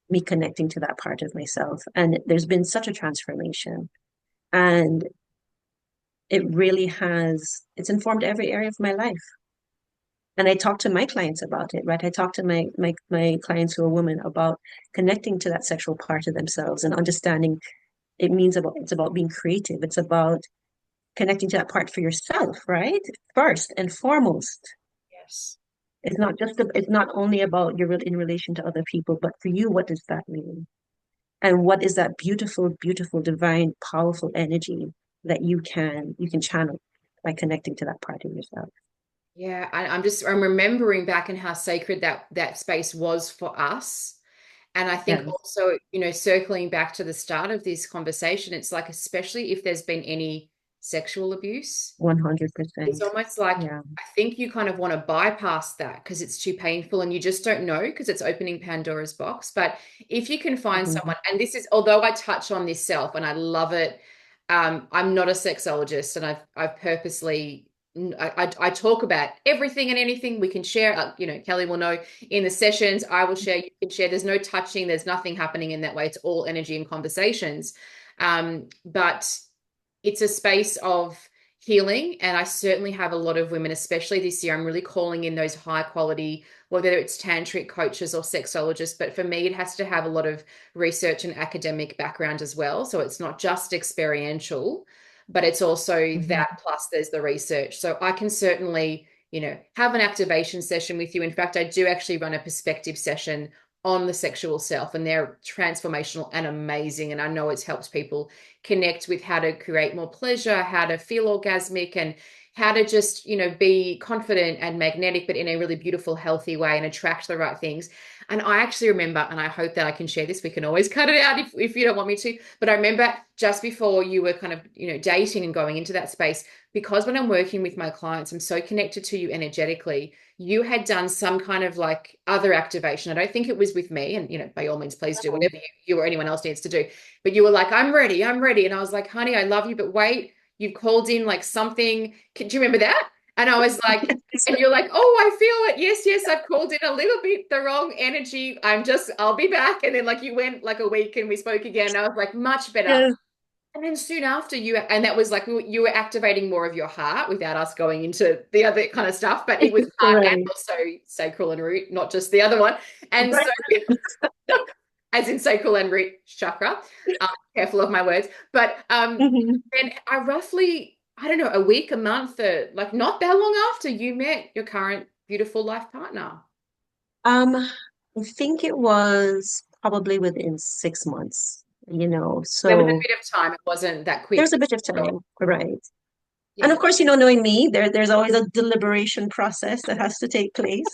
me connecting to that part of myself. And there's been such a transformation. And it's informed every area of my life. And I talk to my clients about it, right? I talk to my clients who are women about connecting to that sexual part of themselves and understanding it's about being creative. It's about connecting to that part for yourself, right? First and foremost. Yes. It's not only about in relation to other people, but for you, what does that mean? And what is that beautiful, beautiful, divine, powerful energy that you can channel by connecting to that part of yourself? Yeah, I'm remembering back and how sacred that space was for us. And I think Yes, also, circling back to the start of this conversation, it's like, especially if there's been any sexual abuse, it's 100%. almost like, Yeah. I think you kind of want to bypass that because it's too painful and you just don't know, because it's opening Pandora's box. But if you can find Mhm. someone, and this is, although I touch on this self and I love it, I'm not a sexologist, and I've purposely, I talk about everything and anything we can share. Kelly will know, in the sessions I will share, you can share. There's no touching, there's nothing happening in that way. It's all energy and conversations. But it's a space of, healing. And I certainly have a lot of women, especially this year, I'm really calling in those high quality, whether it's tantric coaches or sexologists. But for me, it has to have a lot of research and academic background as well. So it's not just experiential, but it's also Mhm. that plus there's the research. So I can certainly, have an activation session with you. In fact, I do actually run a perspective session on the sexual self, and they're transformational and amazing. And I know it's helped people connect with how to create more pleasure, how to feel orgasmic, and how to just, be confident and magnetic, but in a really beautiful, healthy way and attract the right things. And I actually remember, and I hope that I can share this, we can always cut it out if you don't want me to, but I remember just before you were kind of, dating and going into that space, because when I'm working with my clients, I'm so connected to you energetically. You had done some kind of like other activation. I don't think it was with me. And, by all means, please do whatever you or anyone else needs to do. But you were like, I'm ready. I'm ready. And I was like, honey, I love you. But wait, you've called in like something. Do you remember that? And I was like, and you're like, oh, I feel it. Yes, yes, I've called in a little bit the wrong energy. I'll be back. And then like you went like a week and we spoke again. And I was like, much better. Yes, And then soon after and that was like you were activating more of your heart without us going into the other kind of stuff, but it was heart and right. also sacral and root, not just the other one. And Right. so, as in sacral and root chakra, careful of my words. But Mhm. then I don't know, a week, a month, like not that long after you met your current beautiful life partner. I think it was probably within 6 months, There was a so bit of time. It wasn't that quick. there's a bit of time, right? And Yeah. of course, knowing me, there's always a deliberation process that has to take place.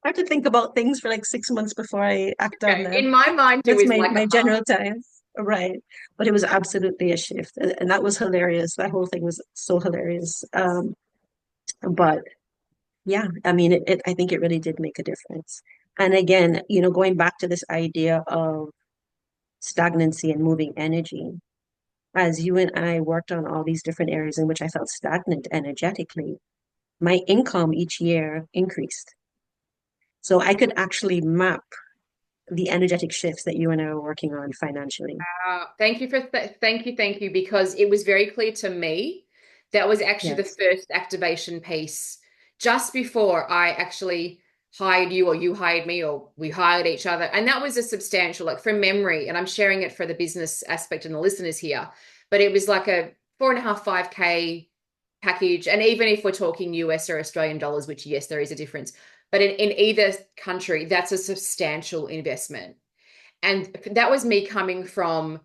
I have to think about things for like 6 months before I act on Okay. In them. my mind, it That's was my like a my month. general time, right? But it was absolutely a shift, and that was hilarious. That whole thing was so hilarious. But yeah, I mean, I think it really did make a difference. And again, going back to this idea of stagnancy and moving energy, as you and I worked on all these different areas in which I felt stagnant energetically, my income each year increased. So I could actually map the energetic shifts that you and I are working on financially. Thank you thank you, because it was very clear to me that was actually the Yes. first activation piece just before I actually hired you or you hired me or we hired each other. And that was a substantial, like from memory, and I'm sharing it for the business aspect and the listeners here, but it was like a 4.5, 5K package. And even if we're talking US or Australian dollars, which yes, there is a difference, but in either country, that's a substantial investment. And that was me coming from,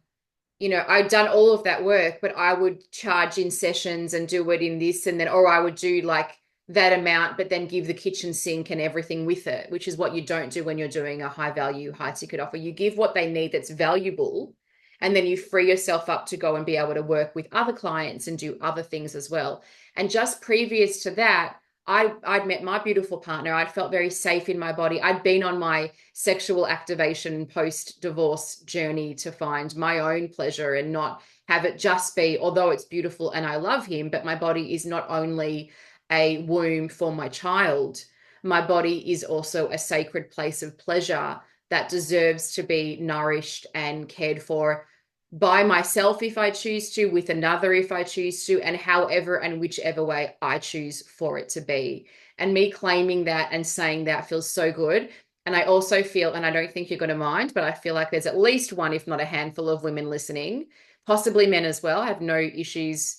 I'd done all of that work, but I would charge in sessions and do it in this and then, or I would do like that amount, but then give the kitchen sink and everything with it, which is what you don't do when you're doing a high value, high ticket offer. You give what they need that's valuable, and then you free yourself up to go and be able to work with other clients and do other things as well. And just previous to that, I'd met my beautiful partner. I'd felt very safe in my body. I'd been on my sexual activation post divorce journey to find my own pleasure and not have it just be, although it's beautiful and I love him, but my body is not only a womb for my child, my body is also a sacred place of pleasure that deserves to be nourished and cared for by myself if I choose to, with another if I choose to, and however and whichever way I choose for it to be. And me claiming that and saying that feels so good. And I also feel, and I don't think you're going to mind, but I feel like there's at least one, if not a handful of women listening, possibly men as well. I have no issues,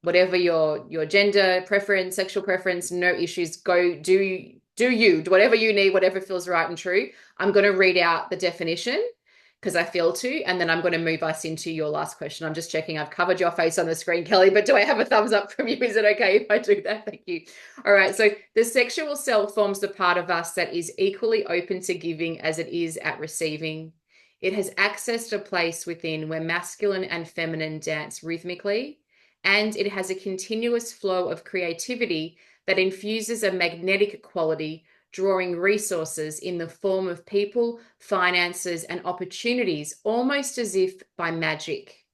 whatever your gender preference, sexual preference, no issues. Go do you, whatever you need, whatever feels right and true. I'm going to read out the definition because I feel to, and then I'm going to move us into your last question. I'm just checking I've covered your face on the screen, Kelly, but do I have a thumbs up from you? Is it okay if I do that? Thank you. All right. So the sexual self forms the part of us that is equally open to giving as it is at receiving. It has accessed a place within where masculine and feminine dance rhythmically, and it has a continuous flow of creativity that infuses a magnetic quality, drawing resources in the form of people, finances, and opportunities, almost as if by magic.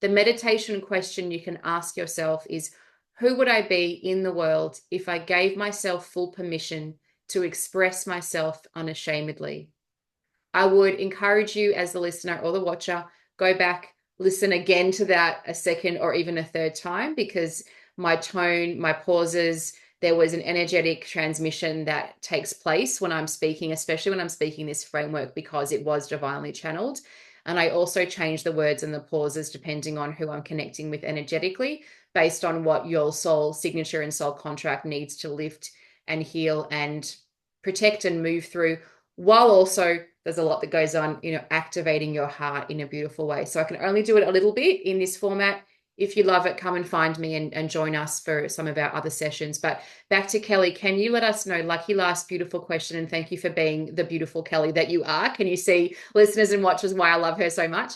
The meditation question you can ask yourself is, who would I be in the world if I gave myself full permission to express myself unashamedly? I would encourage you as the listener or the watcher, go back, listen again to that a second or even a third time, because my tone, my pauses, there was an energetic transmission that takes place when I'm speaking, especially when I'm speaking this framework, because it was divinely channeled. And I also change the words and the pauses depending on who I'm connecting with energetically, based on what your soul signature and soul contract needs to lift and heal and protect and move through, while also there's a lot that goes on, activating your heart in a beautiful way. So I can only do it a little bit in this format. If you love it, come and find me and join us for some of our other sessions. But back to Kelly, can you let us know, lucky last beautiful question, and thank you for being the beautiful Kelly that you are. Can you see, listeners and watchers, why I love her so much?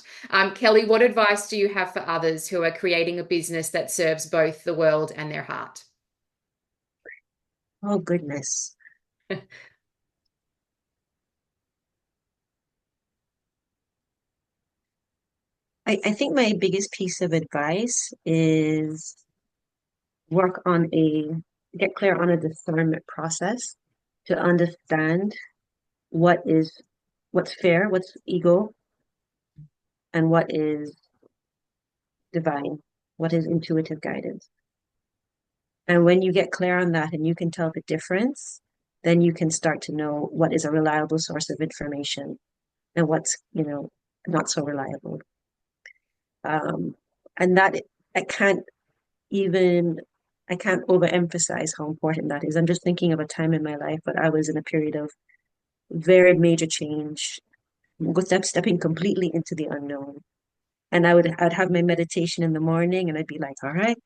Kelly, what advice do you have for others who are creating a business that serves both the world and their heart? Oh, goodness. I think my biggest piece of advice is work on get clear on a discernment process to understand what is what's fair, what's ego, and what is divine, what is intuitive guidance. And when you get clear on that and you can tell the difference, then you can start to know what is a reliable source of information and what's, not so reliable. Um, and that I can't even I can't overemphasize how important that is. I'm just thinking of a time in my life, but I was in a period of very major change, stepping completely into the unknown. And I'd have my meditation in the morning and I'd be like, all right,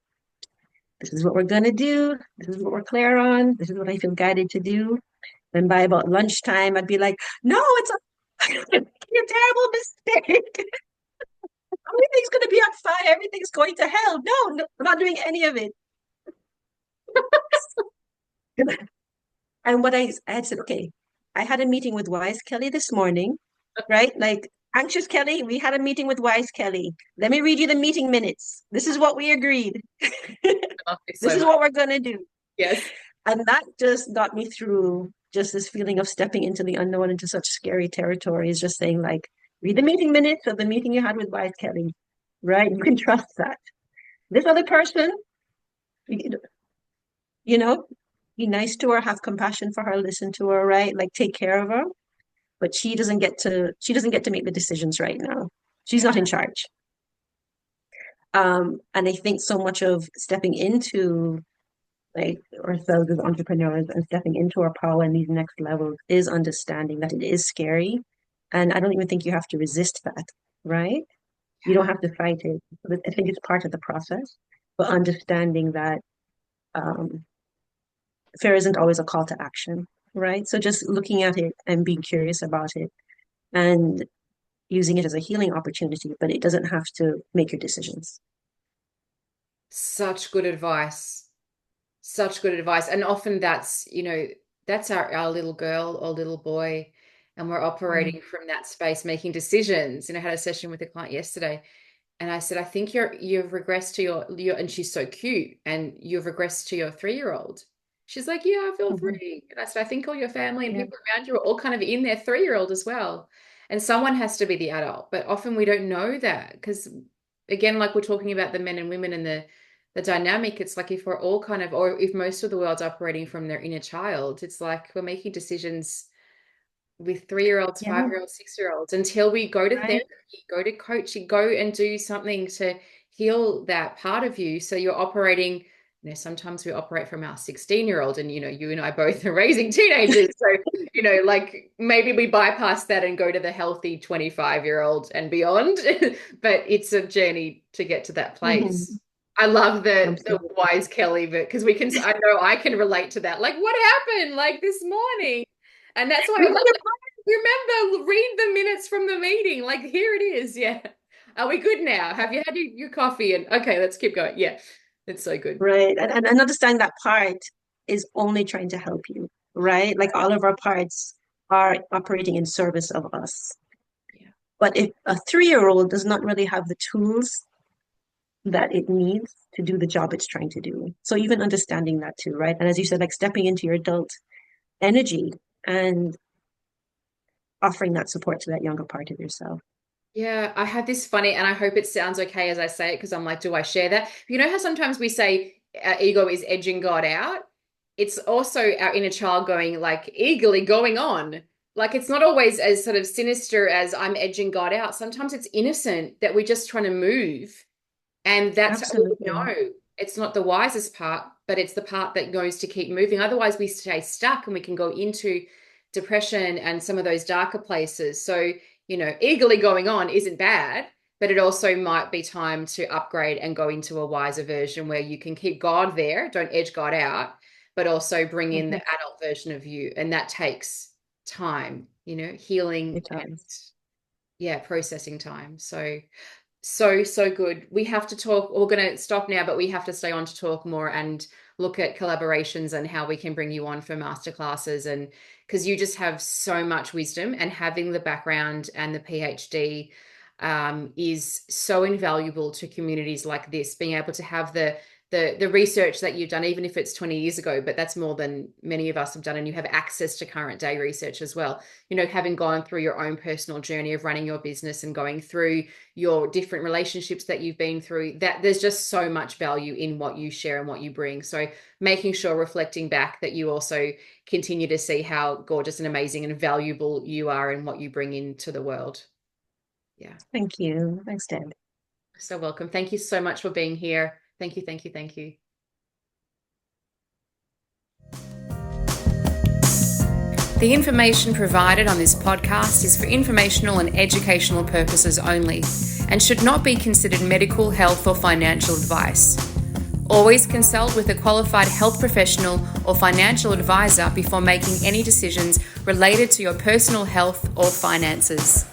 this is what we're gonna do. This is what we're clear on. This is what I feel guided to do. And by about lunchtime, I'd be like, no, it's a terrible mistake. Everything's gonna be on fire. Everything's going to hell. No, no, I'm not doing any of it. And I had said, okay, I had a meeting with Wise Kelly this morning, right? Like, anxious Kelly, we had a meeting with Wise Kelly. Let me read you the meeting minutes. This is what we agreed. Oh, This so is much. what we're going to do. Yes. And that just got me through just this feeling of stepping into the unknown, into such scary territories, just saying, like, read the meeting minutes of the meeting you had with Wise Kelly, right? You can trust that. This other person, you know, be nice to her, have compassion for her, listen to her, right? Like, take care of her, but she doesn't get to make the decisions right now. She's not in charge. And I think so much of stepping into like ourselves as entrepreneurs and stepping into our power in these next levels is understanding that it is scary. And I don't even think you have to resist that, right? You don't have to fight it. But I think it's part of the process, but understanding that um, fear isn't always a call to action, right? So just looking at it and being curious about it and using it as a healing opportunity, but it doesn't have to make your decisions. Such good advice. Such good advice. And often that's, that's our little girl or little boy. And we're Mm. operating from that space, making decisions. I had a session with a client yesterday, and I said, I think you've regressed to your, and she's so cute, and you've regressed to your 3-year-old. She's like, yeah, I feel Mhm. three. And I said, I think all your family and Yeah, people around you are all kind of in their 3-year-old as well. And someone has to be the adult, but often we don't know that, because again, like we're talking about the men and women and the dynamic, it's like if we're all kind of, or if most of the world's operating from their inner child, it's like we're making decisions with 3-year-olds, yeah, 5-year-olds, 6-year-olds, until we go to right, therapy, go to coaching, go and do something to heal that part of you. So you're operating, sometimes we operate from our 16-year-old, and you and I both are raising teenagers. So, like maybe we bypass that and go to the healthy 25-year-old and beyond. But it's a journey to get to that hmm, place. I love the absolutely, wise Kelly, but because I know I can relate to that. Like, what happened like this morning? And that's why I love it. Remember, read the minutes from the meeting. Like, here it is. Yeah. Are we good now? Have you had your coffee? And okay, let's keep going. Yeah. It's so good. right, and understanding that part is only trying to help you, right? Like all of our parts are operating in service of us. Yeah. But if a 3-year-old does not really have the tools that it needs to do the job it's trying to do, so even understanding that too, right? And as you said, like stepping into your adult energy and offering that support to that younger part of yourself. Yeah, I had this funny, and I hope it sounds okay as I say it because I'm like, do I share that? You know how sometimes we say our ego is edging God out? It's also our inner child going like eagerly going on. Like it's not always as sort of sinister as I'm edging God out. Sometimes it's innocent that we're just trying to move. And that's all we Absolutely. know. It's not the wisest part, but it's the part that goes to keep moving. Otherwise, we stay stuck and we can go into depression and some of those darker places. So, eagerly going on isn't bad, but it also might be time to upgrade and go into a wiser version where you can keep God there, don't edge God out, but also bring in the Mhm. adult version of you. And that takes time, healing It and does. yeah, processing time. So good. We have to talk. We're going to stop now, but we have to stay on to talk more and look at collaborations and how we can bring you on for masterclasses. And because you just have so much wisdom, and having the background and the PhD is so invaluable to communities like this. Being able to have the research that you've done, even if it's 20 years ago, but that's more than many of us have done, and you have access to current day research as well. Having gone through your own personal journey of running your business and going through your different relationships that you've been through, that there's just so much value in what you share and what you bring. So making sure, reflecting back, that you also continue to see how gorgeous and amazing and valuable you are and what you bring into the world. Yeah. Thank you. Thanks, Deb. So welcome. Thank you so much for being here. Thank you, thank you, thank you. The information provided on this podcast is for informational and educational purposes only and should not be considered medical, health, or financial advice. Always consult with a qualified health professional or financial advisor before making any decisions related to your personal health or finances.